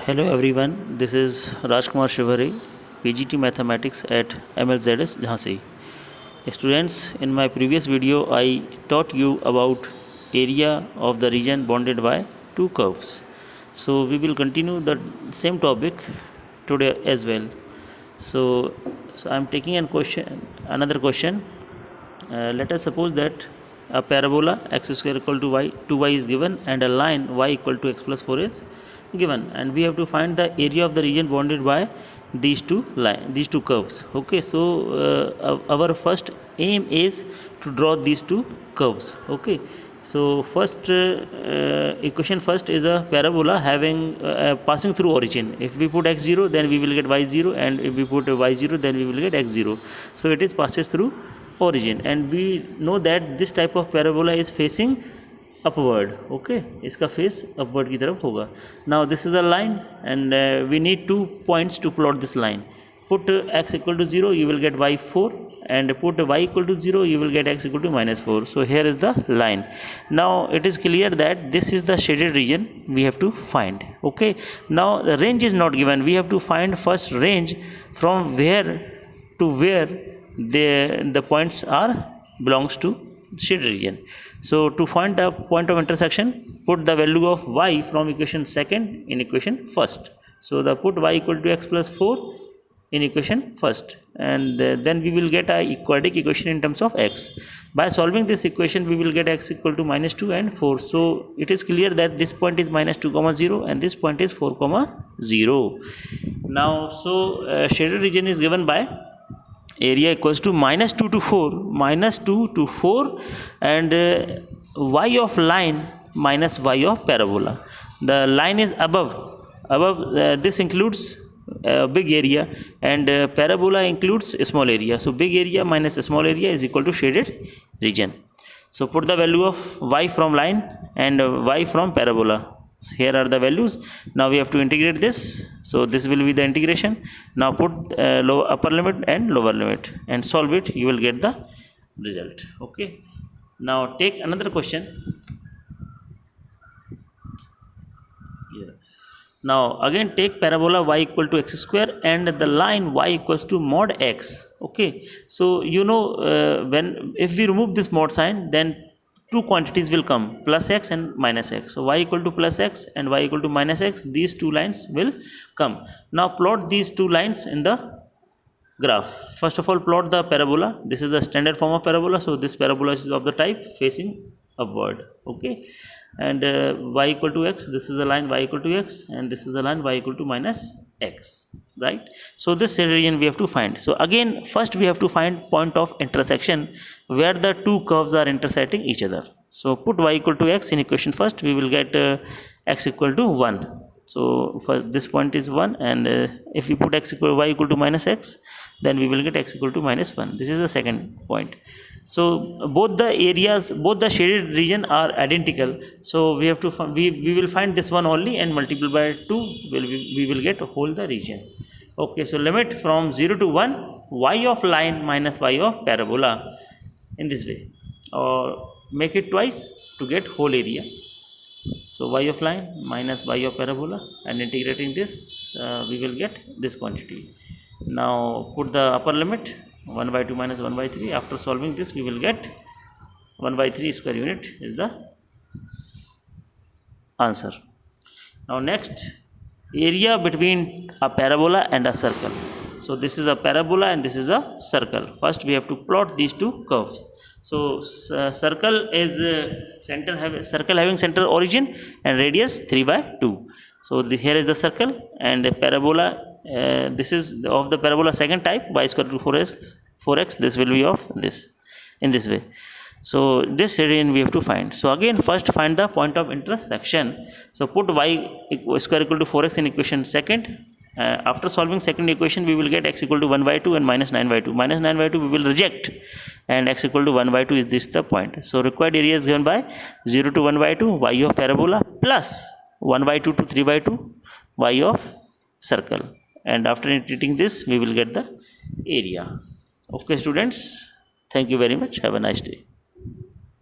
Hello everyone, this is Rajkumar Shivari, PGT Mathematics at MLZS Jhansi. Students, in my previous video I taught you about area of the region bounded by two curves. So we will continue the same topic today as well. So I am taking another question. Let us suppose that a parabola x square equal to y, 2y is given, and a line y equal to x plus 4 is given, and we have to find the area of the region bounded by these two curves. Okay, so our first aim is to draw these two curves. Okay, so first equation first is a parabola having passing through origin. If we put x0, then we will get y0, and if we put y0, then we will get x0. So it is passes through origin, and we know that this type of parabola is facing upward. Okay, इसका face upward की तरफ होगा. Now this is a line, and we need 2 points to plot this line. Put x equal to 0, you will get y4, and put y equal to 0, you will get x equal to -4. So here is the line. Now it is clear that this is the shaded region we have to find. Okay, now the range is not given. We have to find first range from where to where the points are belongs to shaded region. So to find the point of intersection, put the value of y from equation second in equation first. So the put y equal to x plus 4 in equation first, and then we will get a quadratic equation in terms of x. By solving this equation, we will get x equal to -2 and 4. So it is clear that this point is -2, 0, and this point is 4, 0. Now so shaded region is given by area equals to -2 to 4, and y of line minus y of parabola. The line is above this includes big area, and parabola includes small area. So big area minus small area is equal to shaded region. So put the value of y from line and y from parabola. Here are the values. Now we have to integrate this. So this will be the integration. Now put upper limit and lower limit and solve it. You will get the result. Okay, now take another question. Now again take parabola y equal to x square and the line y equals to mod x. Okay, so you know if we remove this mod sign, then two quantities will come, plus x and minus x. So y equal to plus x and y equal to minus x, these two lines will come. Now plot these two lines in the graph. First of all, plot the parabola. This is the standard form of parabola. So this parabola is of the type facing upward. Okay, and y equal to x, this is the line y equal to x, and this is the line y equal to minus x, right? So this region we have to find. So again, first we have to find point of intersection where the two curves are intersecting each other. So put y equal to x in equation first, we will get x equal to 1. So first this point is 1, and if we put y equal to minus x, then we will get x equal to -1. This is the second point. So both the shaded region are identical. So we have to we will find this one only and multiply by 2. We will get whole the region. Okay, so limit from 0 to 1, y of line minus y of parabola in this way, or make it twice to get whole area. So y of line minus y of parabola, and integrating this we will get this quantity. Now put the upper limit 1 by 2 minus 1 by 3. After solving this, we will get 1 by 3 square unit is the answer. Now next, area between a parabola and a circle. So this is a parabola and this is a circle. First we have to plot these two curves. So circle is circle having center origin and radius 3 by 2. So here is the circle, and parabola, this is of the parabola second type, y square to 4x. This will be of this in this way. So this region we have to find. So again, first find the point of intersection. So put y square equal to 4x in equation second. After solving second equation, we will get x equal to 1 by 2 and -9 by 2. -9 by 2 we will reject, and x equal to 1 by 2 is this the point. So required area is given by 0 to 1 by 2, y of parabola, plus 1 by 2 to 3 by 2, y of circle. And after integrating this, we will get the area. Okay students, thank you very much. Have a nice day.